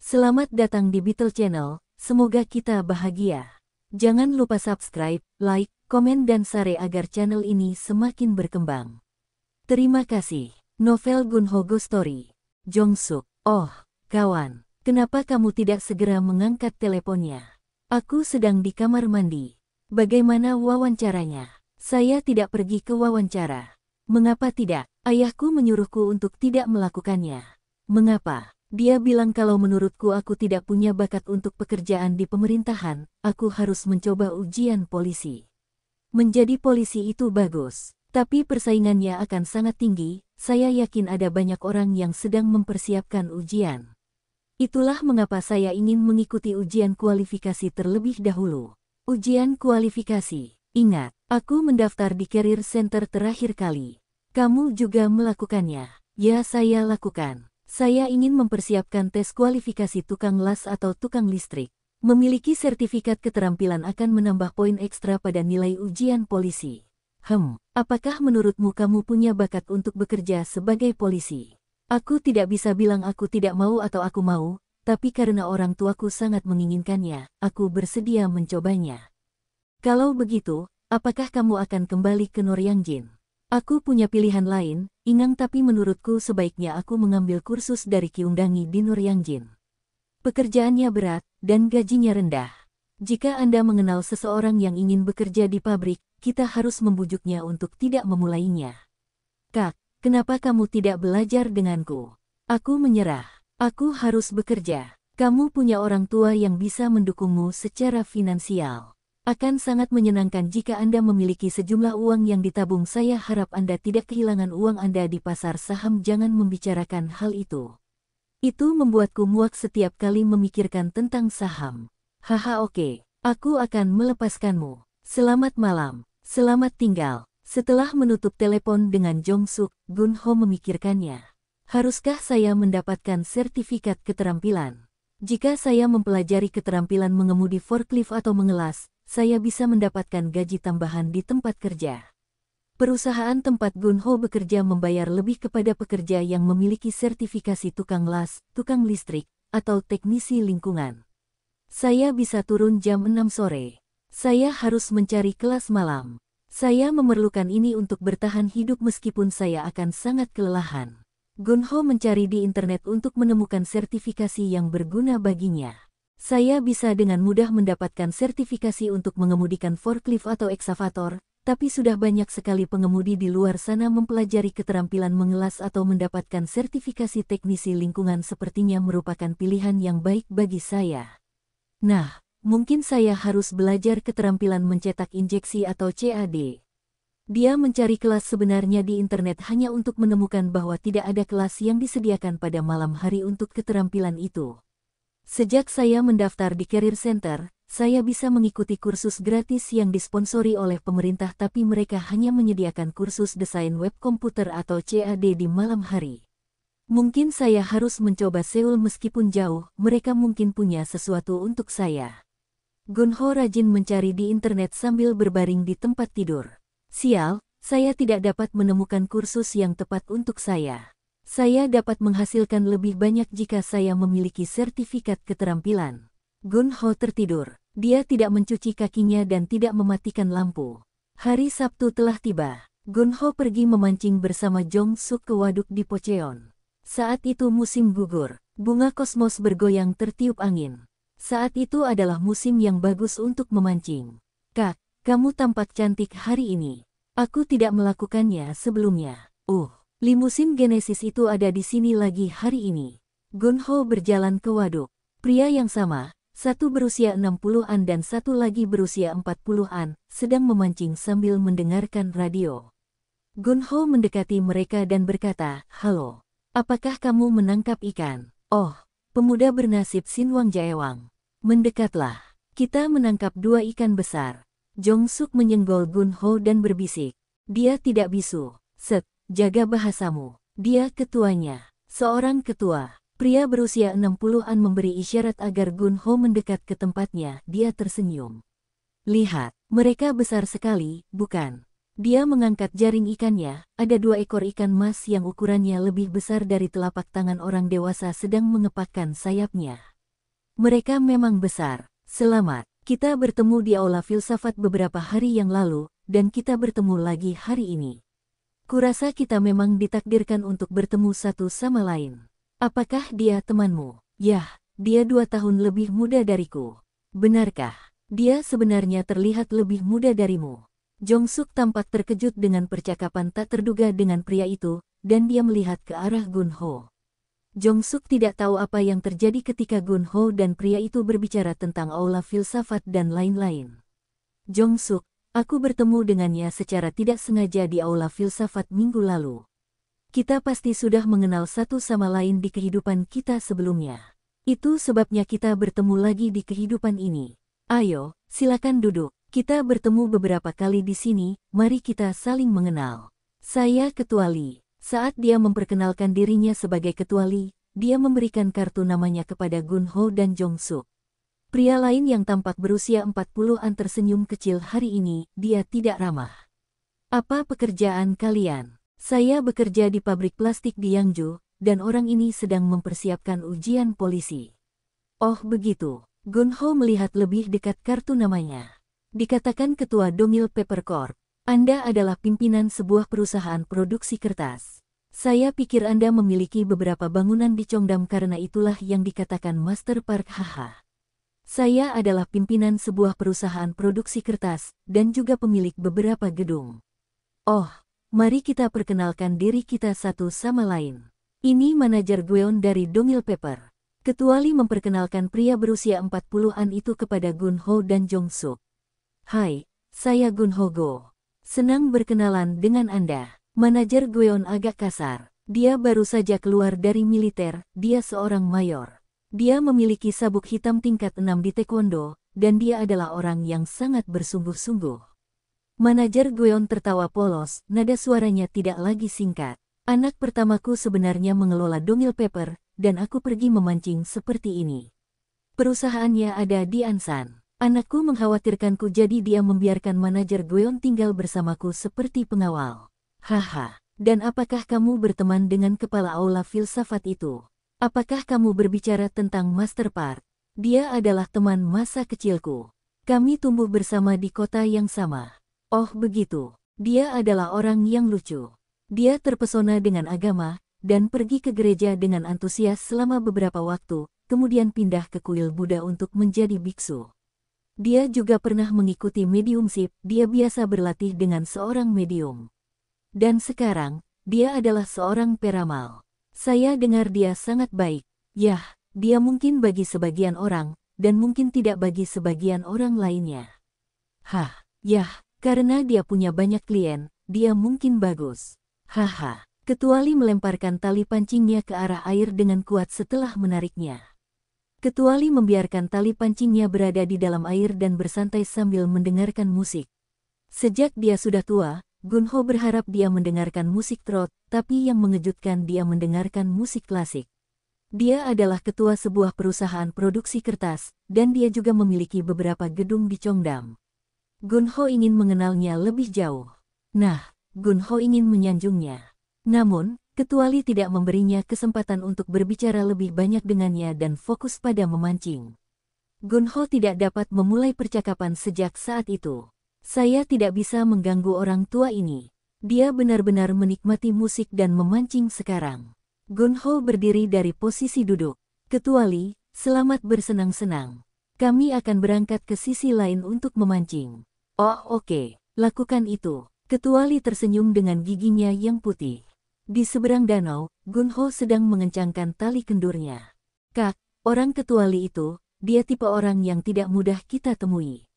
Selamat datang di Beetle Channel, semoga kita bahagia. Jangan lupa subscribe, like, komen dan share agar channel ini semakin berkembang. Terima kasih. Novel Gunho Ghost Story. Jong-suk. Oh, kawan, kenapa kamu tidak segera mengangkat teleponnya? Aku sedang di kamar mandi. Bagaimana wawancaranya? Saya tidak pergi ke wawancara. Mengapa tidak? Ayahku menyuruhku untuk tidak melakukannya. Mengapa? Dia bilang kalau menurutku aku tidak punya bakat untuk pekerjaan di pemerintahan, aku harus mencoba ujian polisi. Menjadi polisi itu bagus, tapi persaingannya akan sangat tinggi, saya yakin ada banyak orang yang sedang mempersiapkan ujian. Itulah mengapa saya ingin mengikuti ujian kualifikasi terlebih dahulu. Ujian kualifikasi. Ingat, aku mendaftar di Career Center terakhir kali. Kamu juga melakukannya. Ya, saya lakukan. Saya ingin mempersiapkan tes kualifikasi tukang las atau tukang listrik. Memiliki sertifikat keterampilan akan menambah poin ekstra pada nilai ujian polisi. Apakah menurutmu kamu punya bakat untuk bekerja sebagai polisi? Aku tidak bisa bilang aku tidak mau atau aku mau, tapi karena orang tuaku sangat menginginkannya, aku bersedia mencobanya. Kalau begitu, apakah kamu akan kembali ke Noryangjin? Aku punya pilihan lain, Inang, tapi menurutku sebaiknya aku mengambil kursus dari Kyungdangi di Noryangjin. Pekerjaannya berat, dan gajinya rendah. Jika Anda mengenal seseorang yang ingin bekerja di pabrik, kita harus membujuknya untuk tidak memulainya. Kak, kenapa kamu tidak belajar denganku? Aku menyerah. Aku harus bekerja. Kamu punya orang tua yang bisa mendukungmu secara finansial. Akan sangat menyenangkan jika Anda memiliki sejumlah uang yang ditabung. Saya harap Anda tidak kehilangan uang Anda di pasar saham. Jangan membicarakan hal itu. Itu membuatku muak setiap kali memikirkan tentang saham. Haha, oke. Aku akan melepaskanmu. Selamat malam. Selamat tinggal. Setelah menutup telepon dengan Jong-suk, Gunho memikirkannya. Haruskah saya mendapatkan sertifikat keterampilan? Jika saya mempelajari keterampilan mengemudi forklift atau mengelas, saya bisa mendapatkan gaji tambahan di tempat kerja. Perusahaan tempat Gunho bekerja membayar lebih kepada pekerja yang memiliki sertifikasi tukang las, tukang listrik, atau teknisi lingkungan. Saya bisa turun jam 6 sore. Saya harus mencari kelas malam. Saya memerlukan ini untuk bertahan hidup meskipun saya akan sangat kelelahan. Gunho mencari di internet untuk menemukan sertifikasi yang berguna baginya. Saya bisa dengan mudah mendapatkan sertifikasi untuk mengemudikan forklift atau eksavator, tapi sudah banyak sekali pengemudi di luar sana mempelajari keterampilan mengelas atau mendapatkan sertifikasi teknisi lingkungan. Sepertinya merupakan pilihan yang baik bagi saya. Nah, mungkin saya harus belajar keterampilan mencetak injeksi atau CAD. Dia mencari kelas sebenarnya di internet hanya untuk menemukan bahwa tidak ada kelas yang disediakan pada malam hari untuk keterampilan itu. Sejak saya mendaftar di Career Center, saya bisa mengikuti kursus gratis yang disponsori oleh pemerintah, tapi mereka hanya menyediakan kursus desain web komputer atau CAD di malam hari. Mungkin saya harus mencoba Seoul meskipun jauh, mereka mungkin punya sesuatu untuk saya. Gunho rajin mencari di internet sambil berbaring di tempat tidur. Sial, saya tidak dapat menemukan kursus yang tepat untuk saya. Saya dapat menghasilkan lebih banyak jika saya memiliki sertifikat keterampilan. Gunho tertidur. Dia tidak mencuci kakinya dan tidak mematikan lampu. Hari Sabtu telah tiba. Gunho pergi memancing bersama Jong-suk ke waduk di Pocheon. Saat itu musim gugur. Bunga kosmos bergoyang tertiup angin. Saat itu adalah musim yang bagus untuk memancing. Kak, kamu tampak cantik hari ini. Aku tidak melakukannya sebelumnya. Limusin Genesis itu ada di sini lagi hari ini. Gunho berjalan ke waduk. Pria yang sama, satu berusia 60-an dan satu lagi berusia 40-an, sedang memancing sambil mendengarkan radio. Gunho mendekati mereka dan berkata, "Halo, apakah kamu menangkap ikan?" "Oh, pemuda bernasib Sinwang Jaewang. Mendekatlah. Kita menangkap 2 ikan besar." Jong-suk menyenggol Gunho dan berbisik. "Dia tidak bisu. Jaga bahasamu." Dia ketuanya. Seorang ketua. Pria berusia 60-an memberi isyarat agar Gunho mendekat ke tempatnya. Dia tersenyum. "Lihat, mereka besar sekali, bukan?" Dia mengangkat jaring ikannya. Ada 2 ekor ikan mas yang ukurannya lebih besar dari telapak tangan orang dewasa sedang mengepakkan sayapnya. Mereka memang besar. Selamat. Kita bertemu di Aula Filsafat beberapa hari yang lalu, dan kita bertemu lagi hari ini. Kurasa kita memang ditakdirkan untuk bertemu satu sama lain. Apakah dia temanmu? Yah, dia 2 tahun lebih muda dariku. Benarkah? Dia sebenarnya terlihat lebih muda darimu. Jong-suk tampak terkejut dengan percakapan tak terduga dengan pria itu, dan dia melihat ke arah Gun-ho. Jong-suk tidak tahu apa yang terjadi ketika Gun-ho dan pria itu berbicara tentang Aula Filsafat dan lain-lain. Jong-suk, aku bertemu dengannya secara tidak sengaja di Aula Filsafat minggu lalu. Kita pasti sudah mengenal satu sama lain di kehidupan kita sebelumnya. Itu sebabnya kita bertemu lagi di kehidupan ini. Ayo, silakan duduk. Kita bertemu beberapa kali di sini, mari kita saling mengenal. Saya Ketua Lee. Saat dia memperkenalkan dirinya sebagai Ketua Lee, dia memberikan kartu namanya kepada Gun-ho dan Jong-suk. Pria lain yang tampak berusia 40-an tersenyum kecil hari ini, dia tidak ramah. Apa pekerjaan kalian? Saya bekerja di pabrik plastik di Yangju, dan orang ini sedang mempersiapkan ujian polisi. Oh begitu. Gun-ho melihat lebih dekat kartu namanya. Dikatakan Ketua Dongil Paper Corp. Anda adalah pimpinan sebuah perusahaan produksi kertas. Saya pikir Anda memiliki beberapa bangunan di Cheongdam karena itulah yang dikatakan Master Park. Haha. Saya adalah pimpinan sebuah perusahaan produksi kertas dan juga pemilik beberapa gedung. Oh, mari kita perkenalkan diri kita satu sama lain. Ini manajer Gweon dari Dongil Paper. Ketua Lee memperkenalkan pria berusia 40-an itu kepada Gun-ho dan Jong-suk. Hai, saya Gun-ho Go. Senang berkenalan dengan Anda. Manajer Gweon agak kasar. Dia baru saja keluar dari militer, dia seorang mayor. Dia memiliki sabuk hitam tingkat 6 di taekwondo, dan dia adalah orang yang sangat bersungguh-sungguh. Manajer Gweon tertawa polos, nada suaranya tidak lagi singkat. Anak pertamaku sebenarnya mengelola Dongil Paper, dan aku pergi memancing seperti ini. Perusahaannya ada di Ansan. Anakku mengkhawatirkanku jadi dia membiarkan manajer Gweon tinggal bersamaku seperti pengawal. Haha, dan apakah kamu berteman dengan kepala Aula Filsafat itu? Apakah kamu berbicara tentang Master Park? Dia adalah teman masa kecilku. Kami tumbuh bersama di kota yang sama. Oh begitu, dia adalah orang yang lucu. Dia terpesona dengan agama, dan pergi ke gereja dengan antusias selama beberapa waktu, kemudian pindah ke kuil Buddha untuk menjadi biksu. Dia juga pernah mengikuti mediumship, dia biasa berlatih dengan seorang medium. Dan sekarang, dia adalah seorang peramal. Saya dengar dia sangat baik. Yah, dia mungkin bagi sebagian orang, dan mungkin tidak bagi sebagian orang lainnya. Hah, yah, karena dia punya banyak klien, dia mungkin bagus. Haha, Ketua Lee melemparkan tali pancingnya ke arah air dengan kuat setelah menariknya. Ketua Lee membiarkan tali pancingnya berada di dalam air dan bersantai sambil mendengarkan musik. Sejak dia sudah tua, Gun-ho berharap dia mendengarkan musik trot, tapi yang mengejutkan dia mendengarkan musik klasik. Dia adalah ketua sebuah perusahaan produksi kertas, dan dia juga memiliki beberapa gedung di Cheongdam. Gun-ho ingin mengenalnya lebih jauh. Nah, Gun-ho ingin menyanjungnya. Namun, Ketua Lee tidak memberinya kesempatan untuk berbicara lebih banyak dengannya dan fokus pada memancing. Gun-ho tidak dapat memulai percakapan sejak saat itu. Saya tidak bisa mengganggu orang tua ini. Dia benar-benar menikmati musik dan memancing sekarang. Gun-ho berdiri dari posisi duduk. Ketua Lee, selamat bersenang-senang. Kami akan berangkat ke sisi lain untuk memancing. Oh oke, lakukan itu. Ketua Lee tersenyum dengan giginya yang putih. Di seberang danau, Gun-ho sedang mengencangkan tali kendurnya. Kak, orang Ketua Lee itu, dia tipe orang yang tidak mudah kita temui.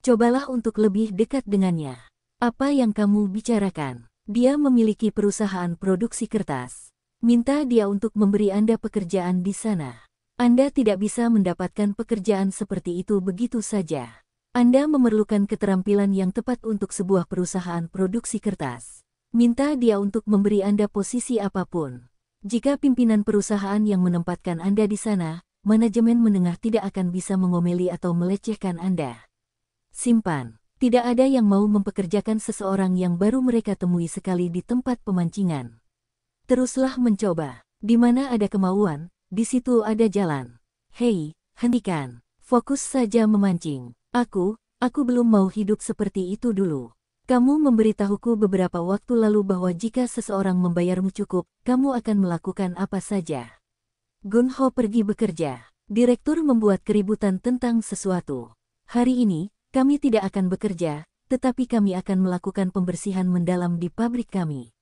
Cobalah untuk lebih dekat dengannya. Apa yang kamu bicarakan? Dia memiliki perusahaan produksi kertas. Minta dia untuk memberi Anda pekerjaan di sana. Anda tidak bisa mendapatkan pekerjaan seperti itu begitu saja. Anda memerlukan keterampilan yang tepat untuk sebuah perusahaan produksi kertas. Minta dia untuk memberi Anda posisi apapun. Jika pimpinan perusahaan yang menempatkan Anda di sana, manajemen menengah tidak akan bisa mengomeli atau melecehkan Anda. Simpan. Tidak ada yang mau mempekerjakan seseorang yang baru mereka temui sekali di tempat pemancingan. Teruslah mencoba. Di mana ada kemauan, di situ ada jalan. Hei, Hentikan. Fokus saja memancing. Aku belum mau hidup seperti itu dulu. Kamu memberitahuku beberapa waktu lalu bahwa jika seseorang membayarmu cukup, kamu akan melakukan apa saja. Gun-ho pergi bekerja. Direktur membuat keributan tentang sesuatu. Hari ini, kami tidak akan bekerja, tetapi kami akan melakukan pembersihan mendalam di pabrik kami.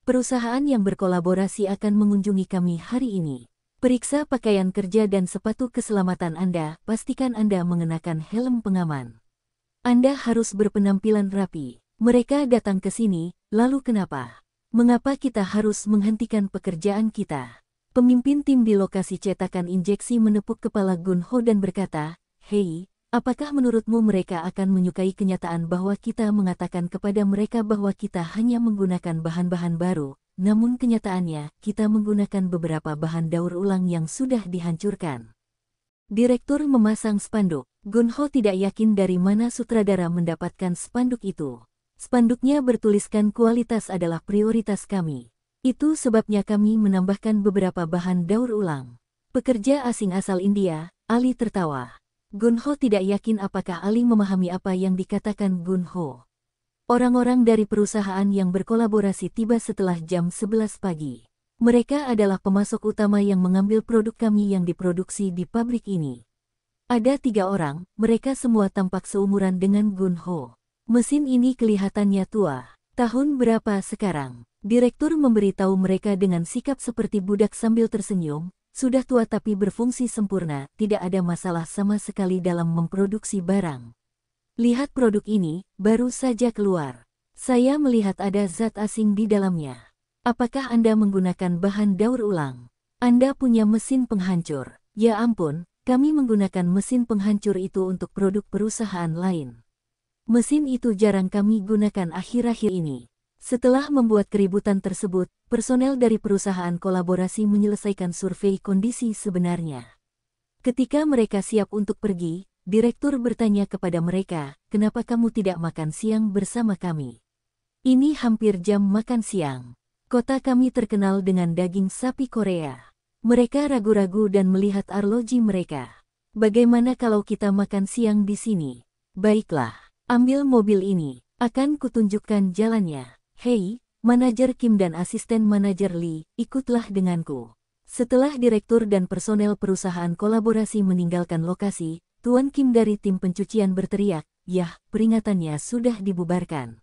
Perusahaan yang berkolaborasi akan mengunjungi kami hari ini. Periksa pakaian kerja dan sepatu keselamatan Anda, pastikan Anda mengenakan helm pengaman. Anda harus berpenampilan rapi. Mereka datang ke sini, lalu kenapa? Mengapa kita harus menghentikan pekerjaan kita? Pemimpin tim di lokasi cetakan injeksi menepuk kepala Gun-ho dan berkata, "Hei, apakah menurutmu mereka akan menyukai kenyataan bahwa kita mengatakan kepada mereka bahwa kita hanya menggunakan bahan-bahan baru, namun kenyataannya kita menggunakan beberapa bahan daur ulang yang sudah dihancurkan?" Direktur memasang spanduk. Gun-ho tidak yakin dari mana sutradara mendapatkan spanduk itu. Spanduknya bertuliskan kualitas adalah prioritas kami. Itu sebabnya kami menambahkan beberapa bahan daur ulang. Pekerja asing asal India, Ali tertawa. Gun-ho tidak yakin apakah Ali memahami apa yang dikatakan Gun-ho. Orang-orang dari perusahaan yang berkolaborasi tiba setelah jam 11 pagi. Mereka adalah pemasok utama yang mengambil produk kami yang diproduksi di pabrik ini. Ada 3 orang, mereka semua tampak seumuran dengan Gun-ho. Mesin ini kelihatannya tua. Tahun berapa sekarang? Direktur memberitahu mereka dengan sikap seperti budak sambil tersenyum. Sudah tua tapi berfungsi sempurna, tidak ada masalah sama sekali dalam memproduksi barang. Lihat produk ini, baru saja keluar. Saya melihat ada zat asing di dalamnya. Apakah Anda menggunakan bahan daur ulang? Anda punya mesin penghancur. Ya ampun, kami menggunakan mesin penghancur itu untuk produk perusahaan lain. Mesin itu jarang kami gunakan akhir-akhir ini. Setelah membuat keributan tersebut, personel dari perusahaan kolaborasi menyelesaikan survei kondisi sebenarnya. Ketika mereka siap untuk pergi, direktur bertanya kepada mereka, "Kenapa kamu tidak makan siang bersama kami? Ini hampir jam makan siang. Kota kami terkenal dengan daging sapi Korea." Mereka ragu-ragu dan melihat arloji mereka. "Bagaimana kalau kita makan siang di sini?" "Baiklah. Ambil mobil ini, akan kutunjukkan jalannya." "Hei, manajer Kim dan asisten manajer Lee, ikutlah denganku." Setelah direktur dan personel perusahaan kolaborasi meninggalkan lokasi, Tuan Kim dari tim pencucian berteriak, "Yah, peringatannya sudah dibubarkan.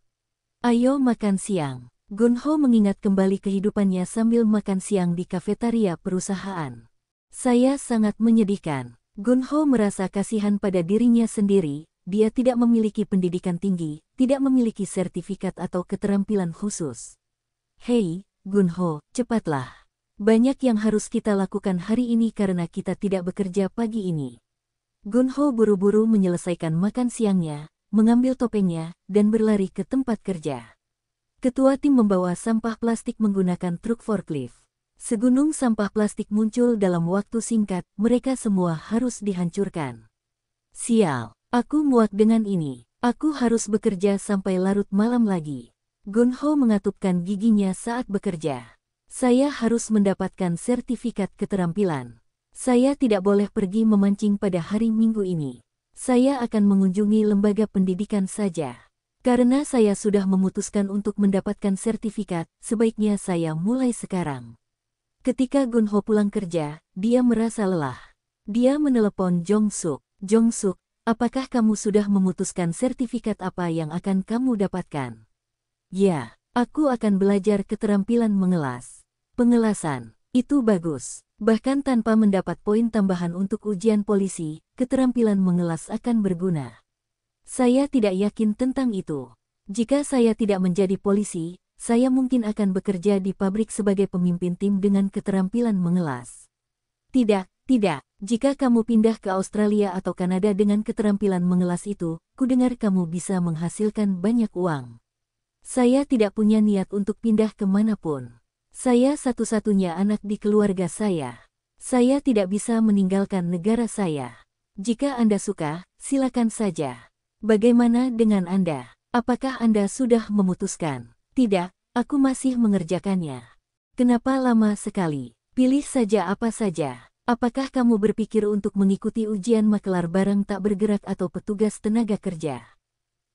Ayo makan siang." Gun-ho mengingat kembali kehidupannya sambil makan siang di kafetaria perusahaan. Saya sangat menyedihkan. Gun-ho merasa kasihan pada dirinya sendiri. Dia tidak memiliki pendidikan tinggi, tidak memiliki sertifikat atau keterampilan khusus. "Hei, Gun-ho, cepatlah. Banyak yang harus kita lakukan hari ini karena kita tidak bekerja pagi ini." Gun-ho buru-buru menyelesaikan makan siangnya, mengambil topengnya, dan berlari ke tempat kerja. Ketua tim membawa sampah plastik menggunakan truk forklift. Segunung sampah plastik muncul dalam waktu singkat, mereka semua harus dihancurkan. "Sial. Aku muak dengan ini. Aku harus bekerja sampai larut malam lagi." Gun-ho mengatupkan giginya saat bekerja. "Saya harus mendapatkan sertifikat keterampilan. Saya tidak boleh pergi memancing pada hari Minggu ini. Saya akan mengunjungi lembaga pendidikan saja. Karena saya sudah memutuskan untuk mendapatkan sertifikat, sebaiknya saya mulai sekarang." Ketika Gun-ho pulang kerja, dia merasa lelah. Dia menelepon Jong-suk. "Jong-suk, apakah kamu sudah memutuskan sertifikat apa yang akan kamu dapatkan?" "Ya, aku akan belajar keterampilan mengelas." "Pengelasan, itu bagus. Bahkan tanpa mendapat poin tambahan untuk ujian polisi, keterampilan mengelas akan berguna." "Saya tidak yakin tentang itu. Jika saya tidak menjadi polisi, saya mungkin akan bekerja di pabrik sebagai pemimpin tim dengan keterampilan mengelas." Tidak. Jika kamu pindah ke Australia atau Kanada dengan keterampilan mengelas itu, kudengar kamu bisa menghasilkan banyak uang." "Saya tidak punya niat untuk pindah kemanapun. Saya satu-satunya anak di keluarga saya. Saya tidak bisa meninggalkan negara saya. Jika Anda suka, silakan saja. Bagaimana dengan Anda? Apakah Anda sudah memutuskan?" "Tidak, aku masih mengerjakannya." "Kenapa lama sekali? Pilih saja apa saja." Apakah kamu berpikir untuk mengikuti ujian makelar barang tak bergerak atau petugas tenaga kerja?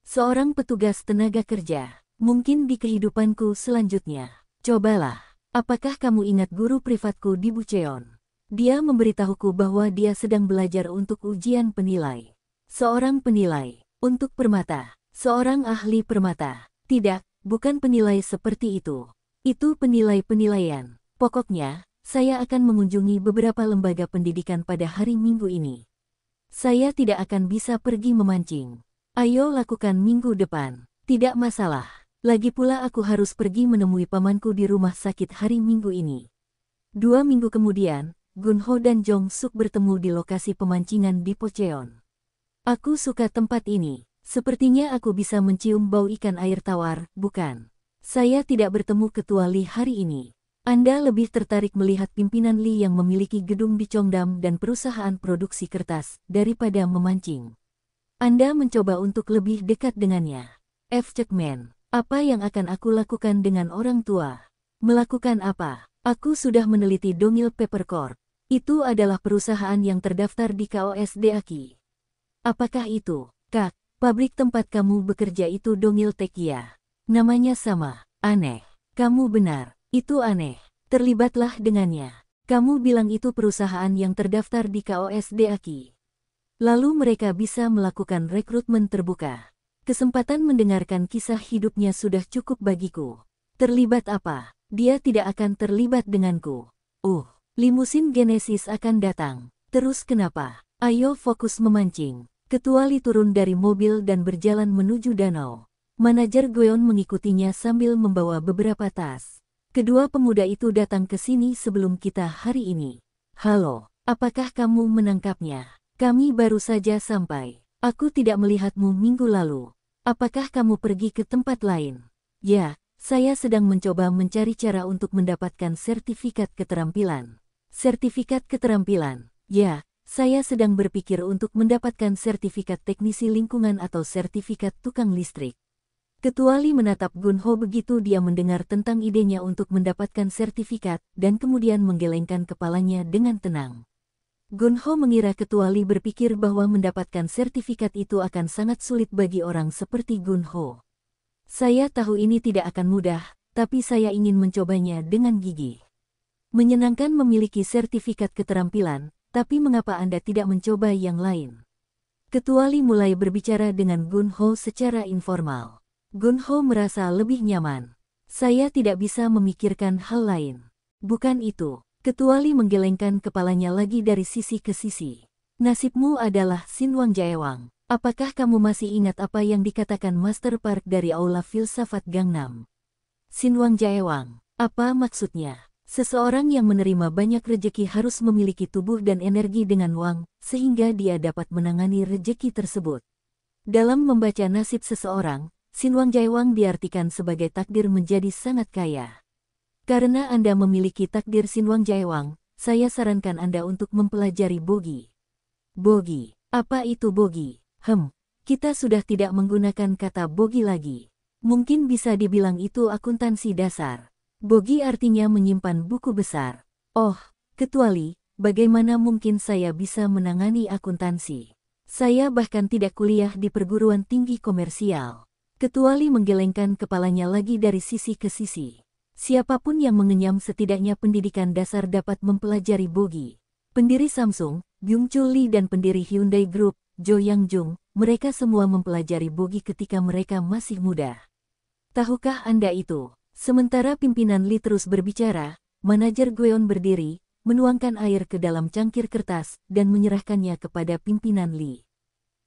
Seorang petugas tenaga kerja, mungkin di kehidupanku selanjutnya. Cobalah, apakah kamu ingat guru privatku di Bucheon? Dia memberitahuku bahwa dia sedang belajar untuk ujian penilai. Seorang penilai, untuk permata, seorang ahli permata. Tidak, bukan penilai seperti itu. Itu penilai-penilaian. Pokoknya, saya akan mengunjungi beberapa lembaga pendidikan pada hari Minggu ini. Saya tidak akan bisa pergi memancing. Ayo lakukan minggu depan. Tidak masalah. Lagi pula aku harus pergi menemui pamanku di rumah sakit hari Minggu ini. 2 minggu kemudian, Gunho dan Jong Suk bertemu di lokasi pemancingan di Pocheon. Aku suka tempat ini. Sepertinya aku bisa mencium bau ikan air tawar, bukan? Saya tidak bertemu Ketua Lee hari ini. Anda lebih tertarik melihat pimpinan Lee yang memiliki gedung di Cheongdam dan perusahaan produksi kertas, daripada memancing. Anda mencoba untuk lebih dekat dengannya. F. Checkman, apa yang akan aku lakukan dengan orang tua? Melakukan apa? Aku sudah meneliti Dongil Paper Corp. Itu adalah perusahaan yang terdaftar di KOSD Aki. Apakah itu, Kak, pabrik tempat kamu bekerja itu Dongil Tekia? Namanya sama. Aneh. Kamu benar, itu aneh. Terlibatlah dengannya. Kamu bilang itu perusahaan yang terdaftar di KOSD Aki. Lalu mereka bisa melakukan rekrutmen terbuka. Kesempatan mendengarkan kisah hidupnya sudah cukup bagiku. Terlibat apa? Dia tidak akan terlibat denganku. Limusin Genesis akan datang. Terus kenapa? Ayo fokus memancing. Ketua Lee turun dari mobil dan berjalan menuju danau. Manajer Gweon mengikutinya sambil membawa beberapa tas. Kedua pemuda itu datang ke sini sebelum kita hari ini. Halo, apakah kamu menangkapnya? Kami baru saja sampai. Aku tidak melihatmu minggu lalu. Apakah kamu pergi ke tempat lain? Ya, saya sedang mencoba mencari cara untuk mendapatkan sertifikat keterampilan. Sertifikat keterampilan? Ya, saya sedang berpikir untuk mendapatkan sertifikat teknisi lingkungan atau sertifikat tukang listrik. Ketua Lee menatap Gunho begitu dia mendengar tentang idenya untuk mendapatkan sertifikat, dan kemudian menggelengkan kepalanya dengan tenang. Gunho mengira Ketua Lee berpikir bahwa mendapatkan sertifikat itu akan sangat sulit bagi orang seperti Gunho. Saya tahu ini tidak akan mudah, tapi saya ingin mencobanya dengan gigih. Menyenangkan memiliki sertifikat keterampilan, tapi mengapa Anda tidak mencoba yang lain? Ketua Lee mulai berbicara dengan Gunho secara informal. Gunho merasa lebih nyaman. Saya tidak bisa memikirkan hal lain. Bukan itu. Ketua Lee menggelengkan kepalanya lagi dari sisi ke sisi. Nasibmu adalah Sinwang Jaewang. Apakah kamu masih ingat apa yang dikatakan Master Park dari Aula Filsafat Gangnam? Sinwang Jaewang, apa maksudnya? Seseorang yang menerima banyak rejeki harus memiliki tubuh dan energi dengan wang, sehingga dia dapat menangani rejeki tersebut. Dalam membaca nasib seseorang, Sinwang Jaewang diartikan sebagai takdir menjadi sangat kaya. Karena Anda memiliki takdir Sinwang Jaewang, saya sarankan Anda untuk mempelajari Bogi. Bogi, apa itu Bogi? Kita sudah tidak menggunakan kata Bogi lagi. Mungkin bisa dibilang itu akuntansi dasar. Bogi artinya menyimpan buku besar. Oh, Ketua Lee, bagaimana mungkin saya bisa menangani akuntansi? Saya bahkan tidak kuliah di perguruan tinggi komersial. Ketua Lee menggelengkan kepalanya lagi dari sisi ke sisi. Siapapun yang mengenyam setidaknya pendidikan dasar dapat mempelajari Bogi. Pendiri Samsung, Byung-chul Lee dan pendiri Hyundai Group, Jo Yang-jung, mereka semua mempelajari Bogi ketika mereka masih muda. Tahukah Anda itu? Sementara pimpinan Lee terus berbicara, manajer Gweon berdiri, menuangkan air ke dalam cangkir kertas, dan menyerahkannya kepada pimpinan Lee.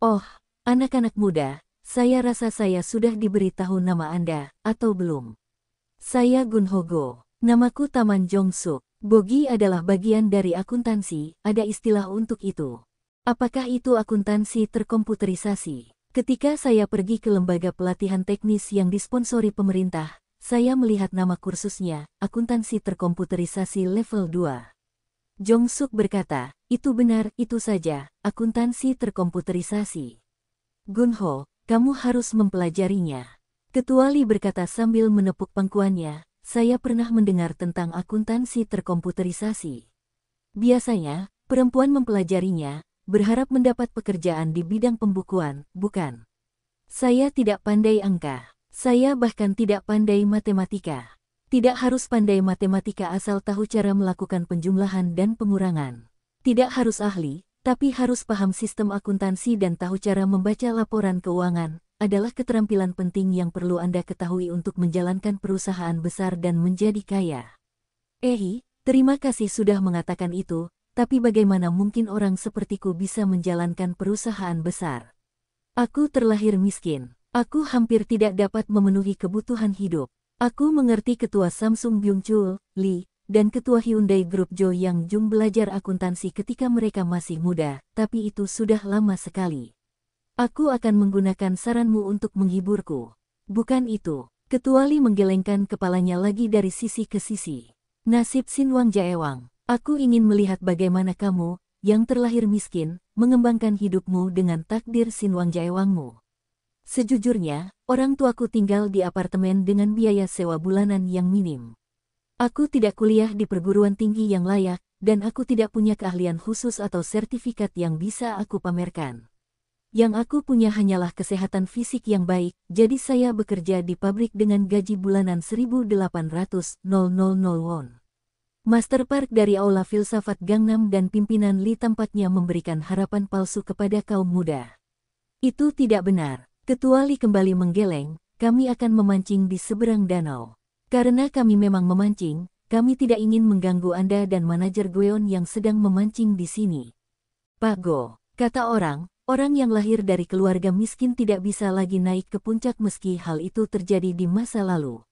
Oh, anak-anak muda, saya rasa saya sudah diberitahu nama Anda, atau belum? Saya Gunho Go. Namaku Taman Jong-suk. Bogi adalah bagian dari akuntansi, ada istilah untuk itu. Apakah itu akuntansi terkomputerisasi? Ketika saya pergi ke lembaga pelatihan teknis yang disponsori pemerintah, saya melihat nama kursusnya, akuntansi terkomputerisasi level 2. Jong-suk berkata, itu benar, itu saja, akuntansi terkomputerisasi. Gunho, kamu harus mempelajarinya. Ketua Lee berkata sambil menepuk pangkuannya, saya pernah mendengar tentang akuntansi terkomputerisasi. Biasanya, Perempuan mempelajarinya, berharap mendapat pekerjaan di bidang pembukuan, bukan? Saya tidak pandai angka. Saya bahkan tidak pandai matematika. Tidak harus pandai matematika asal tahu cara melakukan penjumlahan dan pengurangan. Tidak harus ahli, tapi harus paham sistem akuntansi dan tahu cara membaca laporan keuangan, adalah keterampilan penting yang perlu Anda ketahui untuk menjalankan perusahaan besar dan menjadi kaya. Terima kasih sudah mengatakan itu, tapi bagaimana mungkin orang sepertiku bisa menjalankan perusahaan besar? Aku terlahir miskin. Aku hampir tidak dapat memenuhi kebutuhan hidup. Aku mengerti ketua Samsung Byung-chul Lee dan ketua Hyundai Group Jo Yang Jung belajar akuntansi ketika mereka masih muda, tapi itu sudah lama sekali. Aku akan menggunakan saranmu untuk menghiburku. Bukan itu. Ketua Lee menggelengkan kepalanya lagi dari sisi ke sisi. Nasib Sinwang Jaewang. Aku ingin melihat bagaimana kamu, yang terlahir miskin, mengembangkan hidupmu dengan takdir Sinwang Jaewangmu. Sejujurnya, orang tuaku tinggal di apartemen dengan biaya sewa bulanan yang minim. Aku tidak kuliah di perguruan tinggi yang layak, dan aku tidak punya keahlian khusus atau sertifikat yang bisa aku pamerkan. Yang aku punya hanyalah kesehatan fisik yang baik, jadi saya bekerja di pabrik dengan gaji bulanan 1.800.000 won. Master Park dari Aula Filsafat Gangnam dan pimpinan Lee tampaknya memberikan harapan palsu kepada kaum muda. Itu tidak benar. Ketua Lee kembali menggeleng, kami akan memancing di seberang danau. Karena kami memang memancing, kami tidak ingin mengganggu Anda dan manajer Gweon yang sedang memancing di sini. Pak Go, kata orang yang lahir dari keluarga miskin tidak bisa lagi naik ke puncak meski hal itu terjadi di masa lalu.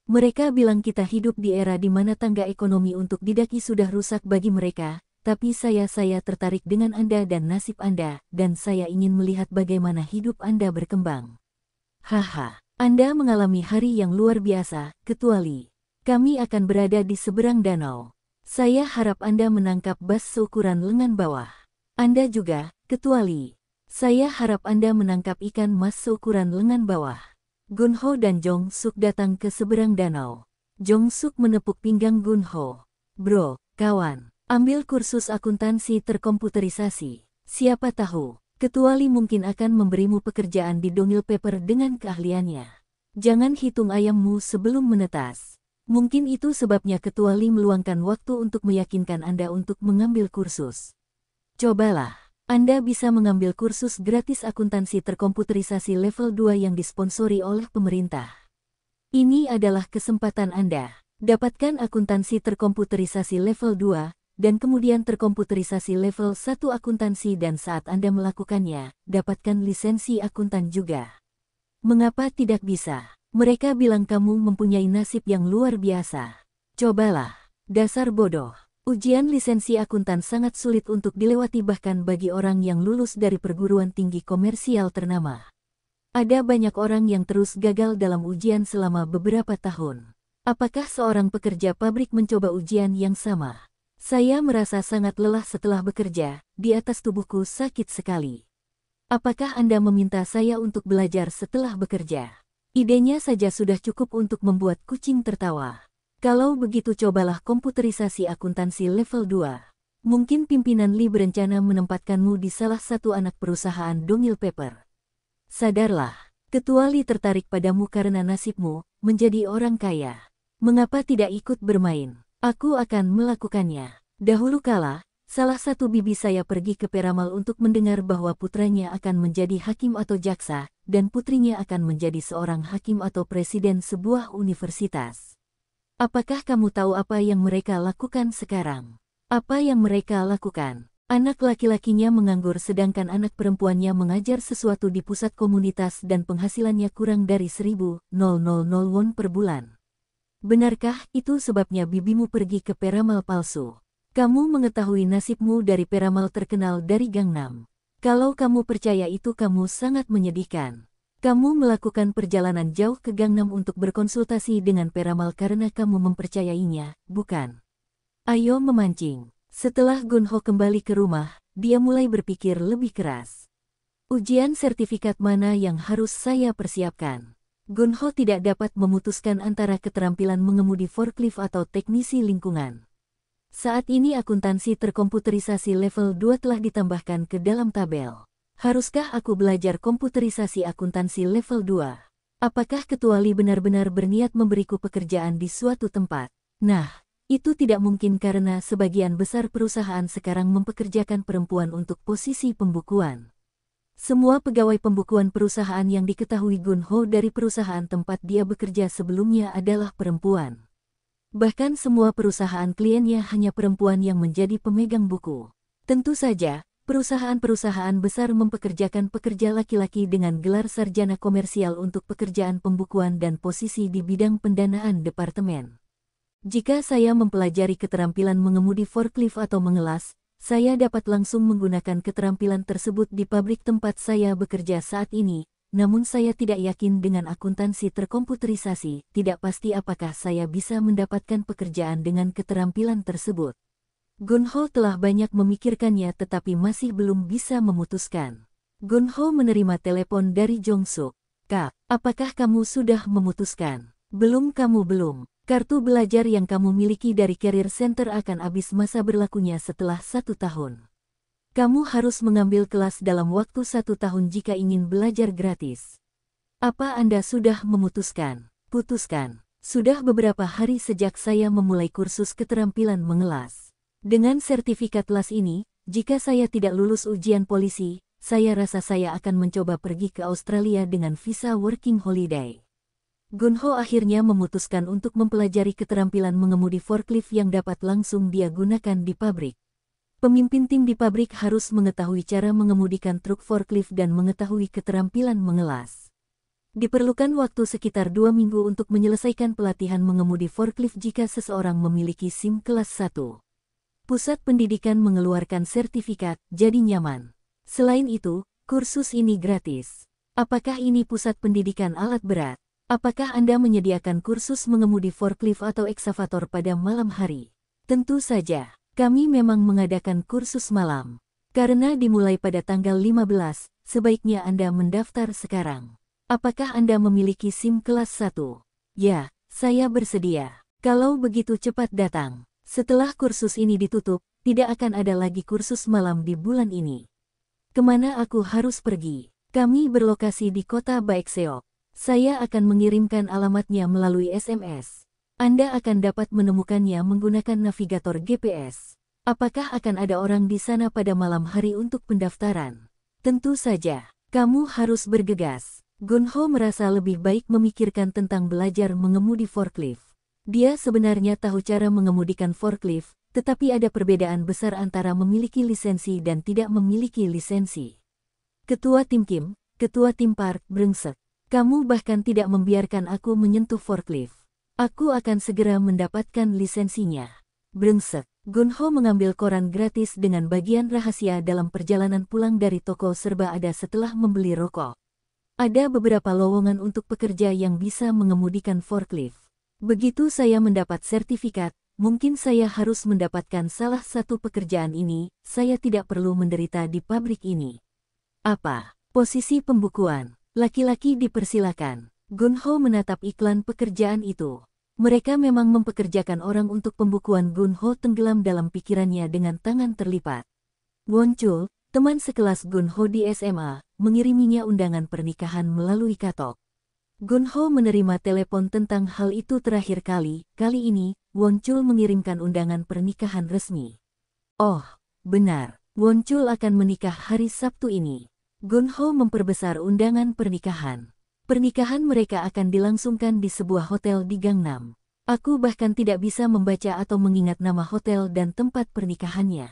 Mereka bilang kita hidup di era di mana tangga ekonomi untuk didaki sudah rusak bagi mereka, tapi saya tertarik dengan Anda dan nasib Anda, dan saya ingin melihat bagaimana hidup Anda berkembang. Haha, Anda mengalami hari yang luar biasa, Ketua Lee. Kami akan berada di seberang danau. Saya harap Anda menangkap bass seukuran lengan bawah. Anda juga, Ketua Lee. Saya harap Anda menangkap ikan mas seukuran lengan bawah. Gunho dan Jong Suk datang ke seberang danau. Jong Suk menepuk pinggang Gunho. Bro, kawan, ambil kursus akuntansi terkomputerisasi. Siapa tahu, Ketua Lee mungkin akan memberimu pekerjaan di Dongil Paper dengan keahliannya. Jangan hitung ayammu sebelum menetas. Mungkin itu sebabnya Ketua Lee meluangkan waktu untuk meyakinkan Anda untuk mengambil kursus. Cobalah. Anda bisa mengambil kursus gratis akuntansi terkomputerisasi level 2 yang disponsori oleh pemerintah. Ini adalah kesempatan Anda. Dapatkan akuntansi terkomputerisasi level 2, dan kemudian terkomputerisasi level 1 akuntansi dan saat Anda melakukannya, dapatkan lisensi akuntan juga. Mengapa tidak bisa? Mereka bilang kamu mempunyai nasib yang luar biasa. Cobalah. Dasar bodoh. Ujian lisensi akuntan sangat sulit untuk dilewati bahkan bagi orang yang lulus dari perguruan tinggi komersial ternama. Ada banyak orang yang terus gagal dalam ujian selama beberapa tahun. Apakah seorang pekerja pabrik mencoba ujian yang sama? Saya merasa sangat lelah setelah bekerja, di atas tubuhku sakit sekali. Apakah Anda meminta saya untuk belajar setelah bekerja? Idenya saja sudah cukup untuk membuat kucing tertawa. Kalau begitu cobalah komputerisasi akuntansi level 2. Mungkin pimpinan Lee berencana menempatkanmu di salah satu anak perusahaan Dongil Paper. Sadarlah, Ketua Lee tertarik padamu karena nasibmu, menjadi orang kaya. Mengapa tidak ikut bermain? Aku akan melakukannya. Dahulu kala, salah satu bibi saya pergi ke Peramal untuk mendengar bahwa putranya akan menjadi hakim atau jaksa, dan putrinya akan menjadi seorang hakim atau presiden sebuah universitas. Apakah kamu tahu apa yang mereka lakukan sekarang? Apa yang mereka lakukan? Anak laki-lakinya menganggur sedangkan anak perempuannya mengajar sesuatu di pusat komunitas dan penghasilannya kurang dari 1.000 won per bulan. Benarkah itu sebabnya bibimu pergi ke peramal palsu? Kamu mengetahui nasibmu dari peramal terkenal dari Gangnam. Kalau kamu percaya itu kamu sangat menyedihkan. Kamu melakukan perjalanan jauh ke Gangnam untuk berkonsultasi dengan peramal karena kamu mempercayainya, bukan? Ayo memancing. Setelah Gunho kembali ke rumah, dia mulai berpikir lebih keras. Ujian sertifikat mana yang harus saya persiapkan? Gunho tidak dapat memutuskan antara keterampilan mengemudi forklift atau teknisi lingkungan. Saat ini akuntansi terkomputerisasi level 2 telah ditambahkan ke dalam tabel. Haruskah aku belajar komputerisasi akuntansi level 2? Apakah Ketua Lee benar-benar berniat memberiku pekerjaan di suatu tempat? Nah, itu tidak mungkin karena sebagian besar perusahaan sekarang mempekerjakan perempuan untuk posisi pembukuan. Semua pegawai pembukuan perusahaan yang diketahui Gun Ho dari perusahaan tempat dia bekerja sebelumnya adalah perempuan. Bahkan semua perusahaan kliennya hanya perempuan yang menjadi pemegang buku. Tentu saja, perusahaan-perusahaan besar mempekerjakan pekerja laki-laki dengan gelar sarjana komersial untuk pekerjaan pembukuan dan posisi di bidang pendanaan departemen. Jika saya mempelajari keterampilan mengemudi forklift atau mengelas, saya dapat langsung menggunakan keterampilan tersebut di pabrik tempat saya bekerja saat ini. Namun saya tidak yakin dengan akuntansi terkomputerisasi, tidak pasti apakah saya bisa mendapatkan pekerjaan dengan keterampilan tersebut. Gun Ho telah banyak memikirkannya tetapi masih belum bisa memutuskan. Gun Ho menerima telepon dari Jong Suk. Kak, apakah kamu sudah memutuskan? Belum. Kamu belum. Kartu belajar yang kamu miliki dari Career Center akan habis masa berlakunya setelah 1 tahun. Kamu harus mengambil kelas dalam waktu 1 tahun jika ingin belajar gratis. Apa Anda sudah memutuskan? Putuskan. Sudah beberapa hari sejak saya memulai kursus keterampilan mengelas. Dengan sertifikat las ini, jika saya tidak lulus ujian polisi, saya rasa saya akan mencoba pergi ke Australia dengan visa working holiday. Gun Ho akhirnya memutuskan untuk mempelajari keterampilan mengemudi forklift yang dapat langsung dia gunakan di pabrik. Pemimpin tim di pabrik harus mengetahui cara mengemudikan truk forklift dan mengetahui keterampilan mengelas. Diperlukan waktu sekitar 2 minggu untuk menyelesaikan pelatihan mengemudi forklift jika seseorang memiliki SIM kelas 1. Pusat pendidikan mengeluarkan sertifikat, jadi nyaman. Selain itu, kursus ini gratis. Apakah ini pusat pendidikan alat berat? Apakah Anda menyediakan kursus mengemudi forklift atau ekskavator pada malam hari? Tentu saja. Kami memang mengadakan kursus malam. Karena dimulai pada tanggal 15, sebaiknya Anda mendaftar sekarang. Apakah Anda memiliki SIM kelas 1? Ya, saya bersedia. Kalau begitu cepat datang. Setelah kursus ini ditutup, tidak akan ada lagi kursus malam di bulan ini. Kemana aku harus pergi? Kami berlokasi di kota Baekseok. Saya akan mengirimkan alamatnya melalui SMS. Anda akan dapat menemukannya menggunakan navigator GPS. Apakah akan ada orang di sana pada malam hari untuk pendaftaran? Tentu saja, kamu harus bergegas. Gun Ho merasa lebih baik memikirkan tentang belajar mengemudi forklift. Dia sebenarnya tahu cara mengemudikan forklift, tetapi ada perbedaan besar antara memiliki lisensi dan tidak memiliki lisensi. Ketua Tim Kim, Ketua Tim Park, brengsek. Kamu bahkan tidak membiarkan aku menyentuh forklift. Aku akan segera mendapatkan lisensinya. Brengsek. Gun Ho mengambil koran gratis dengan bagian rahasia dalam perjalanan pulang dari toko serba ada setelah membeli rokok. Ada beberapa lowongan untuk pekerja yang bisa mengemudikan forklift. Begitu saya mendapat sertifikat, mungkin saya harus mendapatkan salah satu pekerjaan ini, saya tidak perlu menderita di pabrik ini. Apa? Posisi pembukuan. Laki-laki dipersilakan. Gun Ho menatap iklan pekerjaan itu. Mereka memang mempekerjakan orang untuk pembukuan. Gun Ho tenggelam dalam pikirannya dengan tangan terlipat. Won Chul, teman sekelas Gun Ho di SMA, mengiriminya undangan pernikahan melalui katok. Gun Ho menerima telepon tentang hal itu terakhir kali. Kali ini, Won Chul mengirimkan undangan pernikahan resmi. Oh, benar. Won Chul akan menikah hari Sabtu ini. Gun Ho memperbesar undangan pernikahan. Pernikahan mereka akan dilangsungkan di sebuah hotel di Gangnam. Aku bahkan tidak bisa membaca atau mengingat nama hotel dan tempat pernikahannya.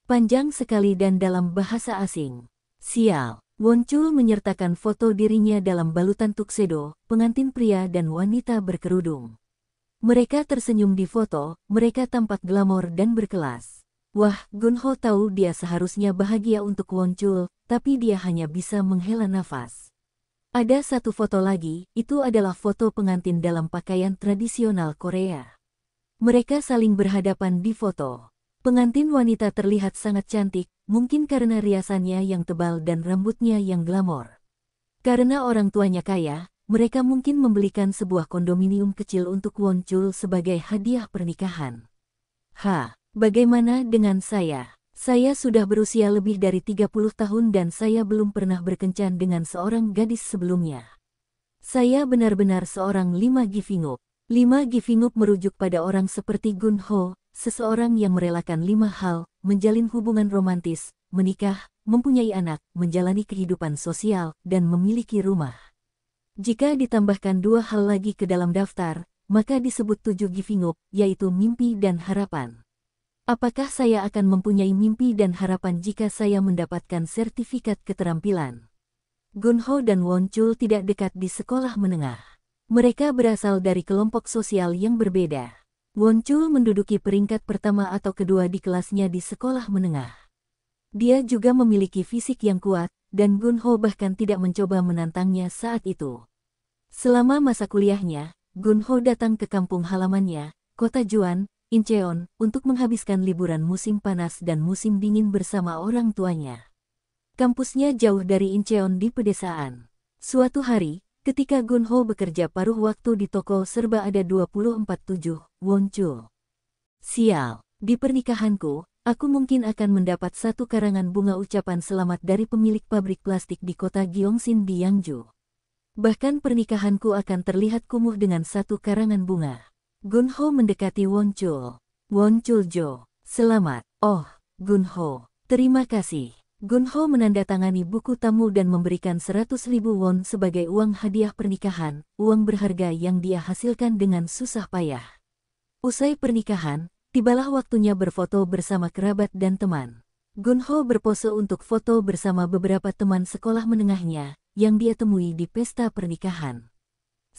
Panjang sekali dan dalam bahasa asing. Sial. Won Chul menyertakan foto dirinya dalam balutan tuxedo, pengantin pria dan wanita berkerudung. Mereka tersenyum di foto, mereka tampak glamor dan berkelas. Wah, Gun Ho tahu dia seharusnya bahagia untuk Won Chul, tapi dia hanya bisa menghela nafas. Ada satu foto lagi, itu adalah foto pengantin dalam pakaian tradisional Korea. Mereka saling berhadapan di foto. Pengantin wanita terlihat sangat cantik, mungkin karena riasannya yang tebal dan rambutnya yang glamor. Karena orang tuanya kaya, mereka mungkin membelikan sebuah kondominium kecil untuk Won Chul sebagai hadiah pernikahan. Bagaimana dengan saya? Saya sudah berusia lebih dari 30 tahun dan saya belum pernah berkencan dengan seorang gadis sebelumnya. Saya benar-benar seorang lima giving up. Lima giving up merujuk pada orang seperti Gun Ho, seseorang yang merelakan 5 hal, menjalin hubungan romantis, menikah, mempunyai anak, menjalani kehidupan sosial, dan memiliki rumah. Jika ditambahkan 2 hal lagi ke dalam daftar, maka disebut 7 giving up, yaitu mimpi dan harapan. Apakah saya akan mempunyai mimpi dan harapan jika saya mendapatkan sertifikat keterampilan? Gun Ho dan Won Chul tidak dekat di sekolah menengah. Mereka berasal dari kelompok sosial yang berbeda. Won Chul menduduki peringkat pertama atau kedua di kelasnya di sekolah menengah. Dia juga memiliki fisik yang kuat, dan Gun Ho bahkan tidak mencoba menantangnya saat itu. Selama masa kuliahnya, Gun Ho datang ke kampung halamannya, kota Juan, Incheon, untuk menghabiskan liburan musim panas dan musim dingin bersama orang tuanya. Kampusnya jauh dari Incheon di pedesaan. Suatu hari, ketika Gun Ho bekerja paruh waktu di toko serba ada 24/7, Won Chul. Sial, di pernikahanku, aku mungkin akan mendapat 1 karangan bunga ucapan selamat dari pemilik pabrik plastik di kota Gyeongsin di Yangju. Bahkan pernikahanku akan terlihat kumuh dengan 1 karangan bunga. Gun Ho mendekati Won Chul. Won Chul Jo, selamat. Oh, Gun Ho, terima kasih. Gun Ho menandatangani buku tamu dan memberikan 100.000 won sebagai uang hadiah pernikahan, uang berharga yang dia hasilkan dengan susah payah. Usai pernikahan, tibalah waktunya berfoto bersama kerabat dan teman. Gun Ho berpose untuk foto bersama beberapa teman sekolah menengahnya, yang dia temui di pesta pernikahan.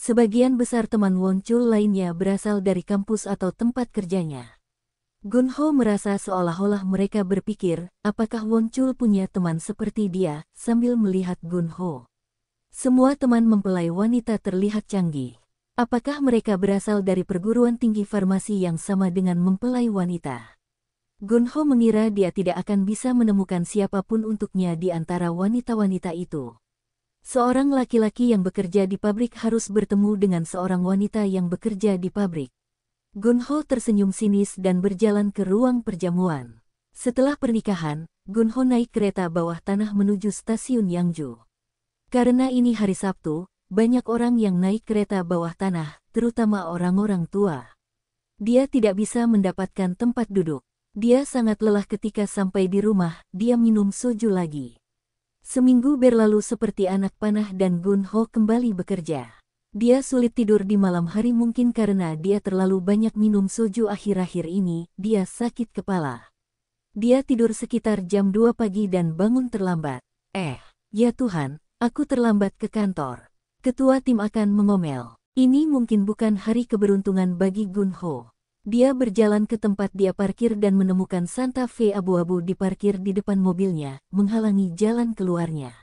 Sebagian besar teman Won Chul lainnya berasal dari kampus atau tempat kerjanya. Gun Ho merasa seolah-olah mereka berpikir, apakah Won Chul punya teman seperti dia, sambil melihat Gun Ho. Semua teman mempelai wanita terlihat canggih. Apakah mereka berasal dari perguruan tinggi farmasi yang sama dengan mempelai wanita? Gun Ho mengira dia tidak akan bisa menemukan siapapun untuknya di antara wanita-wanita itu. Seorang laki-laki yang bekerja di pabrik harus bertemu dengan seorang wanita yang bekerja di pabrik. Gun Ho tersenyum sinis dan berjalan ke ruang perjamuan. Setelah pernikahan, Gun Ho naik kereta bawah tanah menuju stasiun Yangju. Karena ini hari Sabtu, banyak orang yang naik kereta bawah tanah, terutama orang-orang tua. Dia tidak bisa mendapatkan tempat duduk. Dia sangat lelah ketika sampai di rumah, dia minum soju lagi. Seminggu berlalu seperti anak panah dan Gun Ho kembali bekerja. Dia sulit tidur di malam hari mungkin karena dia terlalu banyak minum soju akhir-akhir ini, dia sakit kepala. Dia tidur sekitar jam 2 pagi dan bangun terlambat. Ya Tuhan, aku terlambat ke kantor. Ketua tim akan mengomel. Ini mungkin bukan hari keberuntungan bagi Gun Ho. Dia berjalan ke tempat dia parkir dan menemukan Santa Fe abu-abu diparkir di depan mobilnya, menghalangi jalan keluarnya.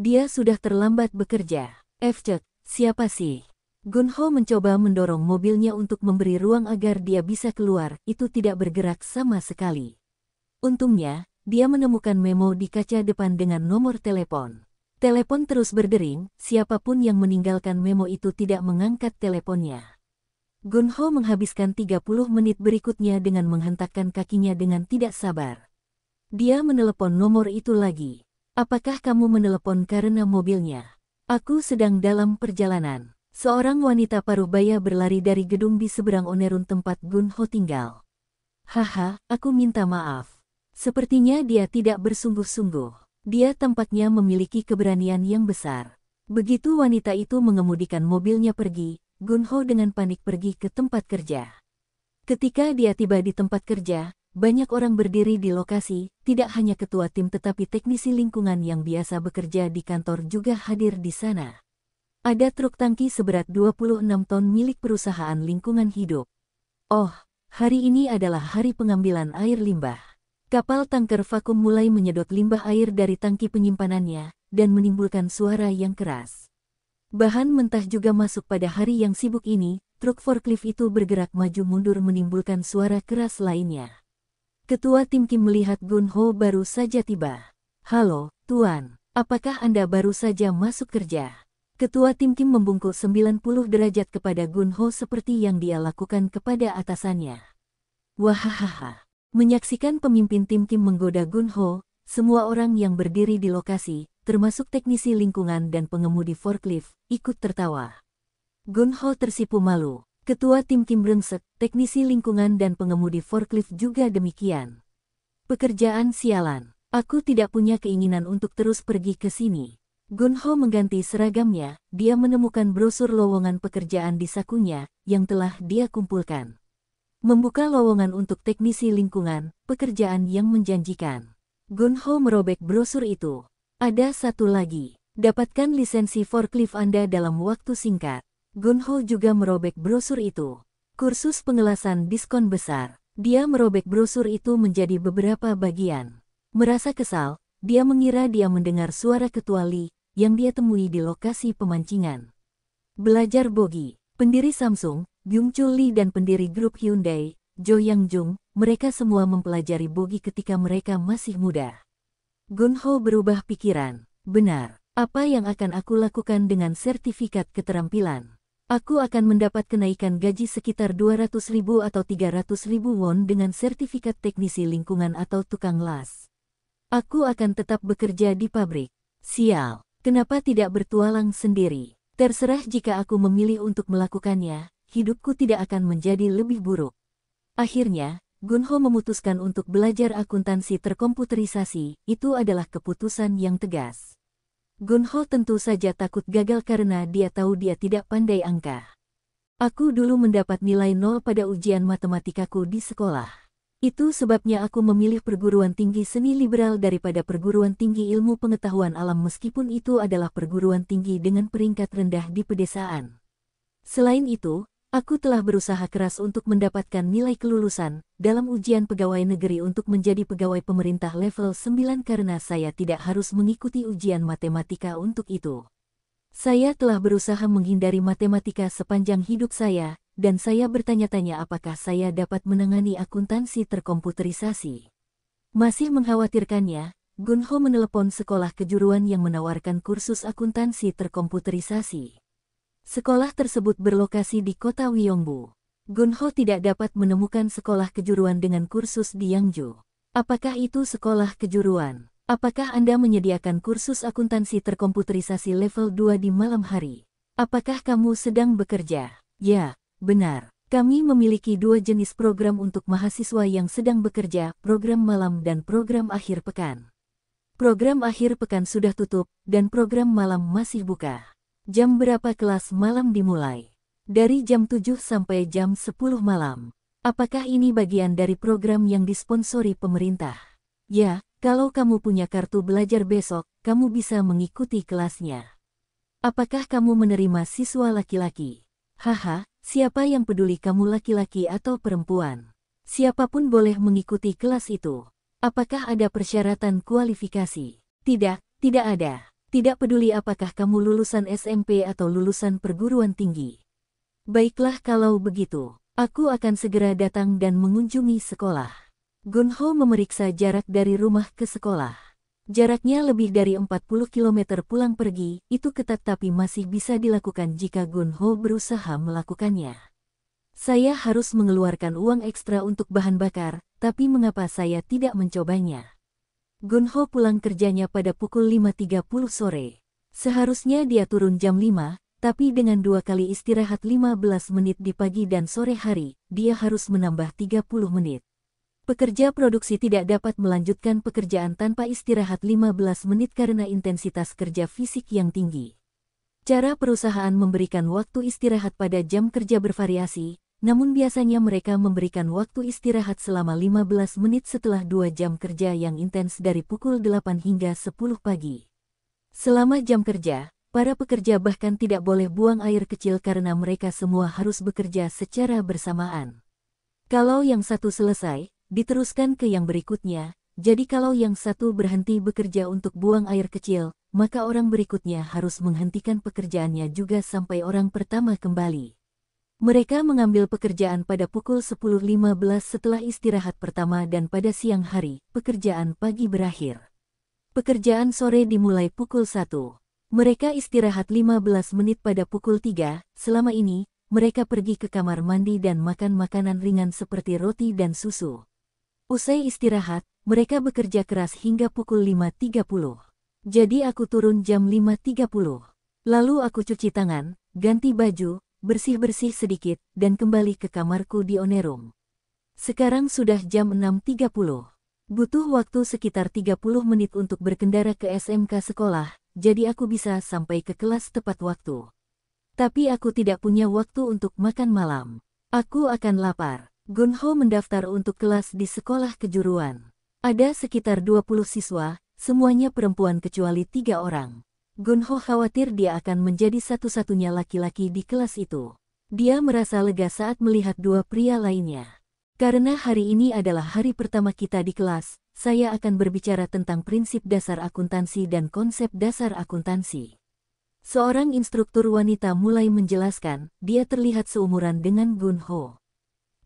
Dia sudah terlambat bekerja. Cek, siapa sih? Gun Ho mencoba mendorong mobilnya untuk memberi ruang agar dia bisa keluar, itu tidak bergerak sama sekali. Untungnya, dia menemukan memo di kaca depan dengan nomor telepon. Telepon terus berdering, siapapun yang meninggalkan memo itu tidak mengangkat teleponnya. Gun Ho menghabiskan 30 menit berikutnya dengan menghentakkan kakinya dengan tidak sabar. Dia menelepon nomor itu lagi. Apakah kamu menelepon karena mobilnya? Aku sedang dalam perjalanan. Seorang wanita paruh baya berlari dari gedung di seberang Onerun tempat Gun Ho tinggal. Haha, aku minta maaf. Sepertinya dia tidak bersungguh-sungguh. Dia tampaknya memiliki keberanian yang besar. Begitu wanita itu mengemudikan mobilnya pergi, Gun Ho dengan panik pergi ke tempat kerja. Ketika dia tiba di tempat kerja, banyak orang berdiri di lokasi, tidak hanya ketua tim tetapi teknisi lingkungan yang biasa bekerja di kantor juga hadir di sana. Ada truk tangki seberat 26 ton milik perusahaan lingkungan hidup. Oh, hari ini adalah hari pengambilan air limbah. Kapal tanker vakum mulai menyedot limbah air dari tangki penyimpanannya, dan menimbulkan suara yang keras. Bahan mentah juga masuk pada hari yang sibuk ini, truk forklift itu bergerak maju mundur menimbulkan suara keras lainnya. Ketua tim Kim melihat Gun Ho baru saja tiba. Halo, Tuan, apakah Anda baru saja masuk kerja? Ketua tim Kim membungkuk 90 derajat kepada Gun Ho seperti yang dia lakukan kepada atasannya. Wahahaha, Menyaksikan pemimpin tim Kim menggoda Gunho, semua orang yang berdiri di lokasi, termasuk teknisi lingkungan dan pengemudi forklift, ikut tertawa. Gunho tersipu malu. Ketua tim Kim brengsek, teknisi lingkungan dan pengemudi forklift juga demikian. Pekerjaan sialan. Aku tidak punya keinginan untuk terus pergi ke sini. Gunho mengganti seragamnya, dia menemukan brosur lowongan pekerjaan di sakunya, yang telah dia kumpulkan. Membuka lowongan untuk teknisi lingkungan, pekerjaan yang menjanjikan. Gunho merobek brosur itu. Ada satu lagi, dapatkan lisensi forklift Anda dalam waktu singkat. Gunho juga merobek brosur itu. Kursus pengelasan diskon besar. Dia merobek brosur itu menjadi beberapa bagian. Merasa kesal, dia mengira dia mendengar suara Ketua Lee yang dia temui di lokasi pemancingan. Belajar bogi. Pendiri Samsung, Byung-chul Lee dan pendiri grup Hyundai, Jo Yang-jung, mereka semua mempelajari bogi ketika mereka masih muda. Gunho berubah pikiran. Benar, apa yang akan aku lakukan dengan sertifikat keterampilan? Aku akan mendapat kenaikan gaji sekitar 200.000 atau 300.000 won dengan sertifikat teknisi lingkungan atau tukang las. Aku akan tetap bekerja di pabrik. Sial. Kenapa tidak bertualang sendiri? Terserah jika aku memilih untuk melakukannya, hidupku tidak akan menjadi lebih buruk. Akhirnya, Gunho memutuskan untuk belajar akuntansi terkomputerisasi, itu adalah keputusan yang tegas. Gunho tentu saja takut gagal karena dia tahu dia tidak pandai angka. Aku dulu mendapat nilai 0 pada ujian matematikaku di sekolah. Itu sebabnya aku memilih perguruan tinggi seni liberal daripada perguruan tinggi ilmu pengetahuan alam meskipun itu adalah perguruan tinggi dengan peringkat rendah di pedesaan. Selain itu, aku telah berusaha keras untuk mendapatkan nilai kelulusan dalam ujian pegawai negeri untuk menjadi pegawai pemerintah level 9 karena saya tidak harus mengikuti ujian matematika untuk itu. Saya telah berusaha menghindari matematika sepanjang hidup saya, dan saya bertanya-tanya apakah saya dapat menangani akuntansi terkomputerisasi. Masih mengkhawatirkannya, Gunho menelepon sekolah kejuruan yang menawarkan kursus akuntansi terkomputerisasi. Sekolah tersebut berlokasi di kota Wyeongbu. Gunho tidak dapat menemukan sekolah kejuruan dengan kursus di Yangju. Apakah itu sekolah kejuruan? Apakah Anda menyediakan kursus akuntansi terkomputerisasi level 2 di malam hari? Apakah kamu sedang bekerja? Ya. Benar, kami memiliki 2 jenis program untuk mahasiswa yang sedang bekerja, program malam dan program akhir pekan. Program akhir pekan sudah tutup, dan program malam masih buka. Jam berapa kelas malam dimulai? Dari jam 7 sampai jam 10 malam. Apakah ini bagian dari program yang disponsori pemerintah? Ya, kalau kamu punya kartu belajar besok, kamu bisa mengikuti kelasnya. Apakah kamu menerima siswa laki-laki? Haha. Siapa yang peduli kamu laki-laki atau perempuan? Siapapun boleh mengikuti kelas itu. Apakah ada persyaratan kualifikasi? Tidak, tidak ada. Tidak peduli apakah kamu lulusan SMP atau lulusan perguruan tinggi. Baiklah kalau begitu, aku akan segera datang dan mengunjungi sekolah. Gunho memeriksa jarak dari rumah ke sekolah. Jaraknya lebih dari 40 km pulang pergi, itu ketat tapi masih bisa dilakukan jika Gunho berusaha melakukannya. Saya harus mengeluarkan uang ekstra untuk bahan bakar, tapi mengapa saya tidak mencobanya? Gunho pulang kerjanya pada pukul 5.30 sore. Seharusnya dia turun jam 5, tapi dengan 2 kali istirahat 15 menit di pagi dan sore hari, dia harus menambah 30 menit. Pekerja produksi tidak dapat melanjutkan pekerjaan tanpa istirahat 15 menit karena intensitas kerja fisik yang tinggi. Cara perusahaan memberikan waktu istirahat pada jam kerja bervariasi, namun biasanya mereka memberikan waktu istirahat selama 15 menit setelah 2 jam kerja yang intens dari pukul 8 hingga 10 pagi. Selama jam kerja, para pekerja bahkan tidak boleh buang air kecil karena mereka semua harus bekerja secara bersamaan. Kalau yang satu selesai, diteruskan ke yang berikutnya, jadi kalau yang satu berhenti bekerja untuk buang air kecil, maka orang berikutnya harus menghentikan pekerjaannya juga sampai orang pertama kembali. Mereka mengambil pekerjaan pada pukul 10.15 setelah istirahat pertama dan pada siang hari, pekerjaan pagi berakhir. Pekerjaan sore dimulai pukul 1. Mereka istirahat 15 menit pada pukul 3, selama ini, mereka pergi ke kamar mandi dan makan makanan ringan seperti roti dan susu. Usai istirahat, mereka bekerja keras hingga pukul 5.30. Jadi aku turun jam 5.30. Lalu aku cuci tangan, ganti baju, bersih-bersih sedikit, dan kembali ke kamarku di Onerum. Sekarang sudah jam 6.30. Butuh waktu sekitar 30 menit untuk berkendara ke SMK sekolah, jadi aku bisa sampai ke kelas tepat waktu. Tapi aku tidak punya waktu untuk makan malam. Aku akan lapar. Gunho mendaftar untuk kelas di sekolah kejuruan. Ada sekitar 20 siswa, semuanya perempuan kecuali 3 orang. Gunho khawatir dia akan menjadi satu-satunya laki-laki di kelas itu. Dia merasa lega saat melihat 2 pria lainnya. Karena hari ini adalah hari pertama kita di kelas, saya akan berbicara tentang prinsip dasar akuntansi dan konsep dasar akuntansi. Seorang instruktur wanita mulai menjelaskan, dia terlihat seumuran dengan Gunho.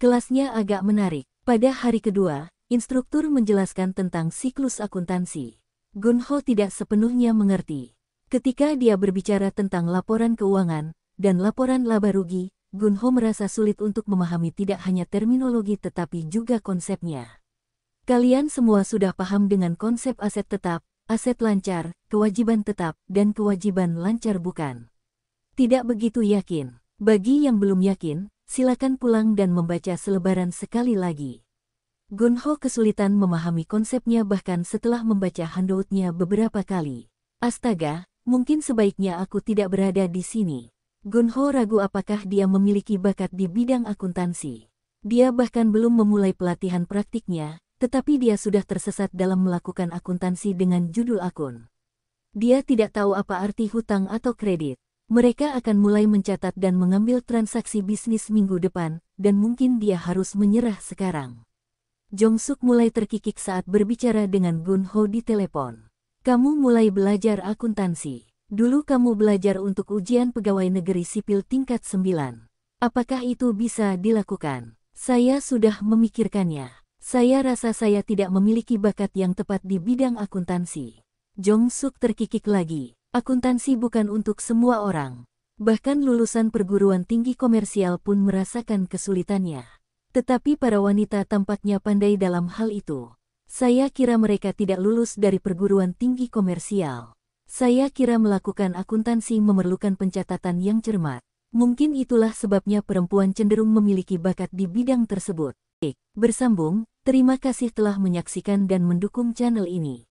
Kelasnya agak menarik. Pada hari kedua, instruktur menjelaskan tentang siklus akuntansi. Gunho tidak sepenuhnya mengerti. Ketika dia berbicara tentang laporan keuangan dan laporan laba rugi, Gunho merasa sulit untuk memahami tidak hanya terminologi tetapi juga konsepnya. Kalian semua sudah paham dengan konsep aset tetap, aset lancar, kewajiban tetap, dan kewajiban lancar bukan? Tidak begitu yakin. Bagi yang belum yakin, silakan pulang dan membaca selebaran sekali lagi. Gunho kesulitan memahami konsepnya bahkan setelah membaca handoutnya beberapa kali. Astaga, mungkin sebaiknya aku tidak berada di sini. Gunho ragu apakah dia memiliki bakat di bidang akuntansi. Dia bahkan belum memulai pelatihan praktiknya, tetapi dia sudah tersesat dalam melakukan akuntansi dengan judul akun. Dia tidak tahu apa arti hutang atau kredit. Mereka akan mulai mencatat dan mengambil transaksi bisnis minggu depan, dan mungkin dia harus menyerah sekarang. Jongsuk mulai terkikik saat berbicara dengan Gunho di telepon. Kamu mulai belajar akuntansi. Dulu kamu belajar untuk ujian pegawai negeri sipil tingkat 9. Apakah itu bisa dilakukan? Saya sudah memikirkannya. Saya rasa saya tidak memiliki bakat yang tepat di bidang akuntansi. Jongsuk terkikik lagi. Akuntansi bukan untuk semua orang. Bahkan lulusan perguruan tinggi komersial pun merasakan kesulitannya. Tetapi para wanita tampaknya pandai dalam hal itu. Saya kira mereka tidak lulus dari perguruan tinggi komersial. Saya kira melakukan akuntansi memerlukan pencatatan yang cermat. Mungkin itulah sebabnya perempuan cenderung memiliki bakat di bidang tersebut. Bersambung, terima kasih telah menyaksikan dan mendukung channel ini.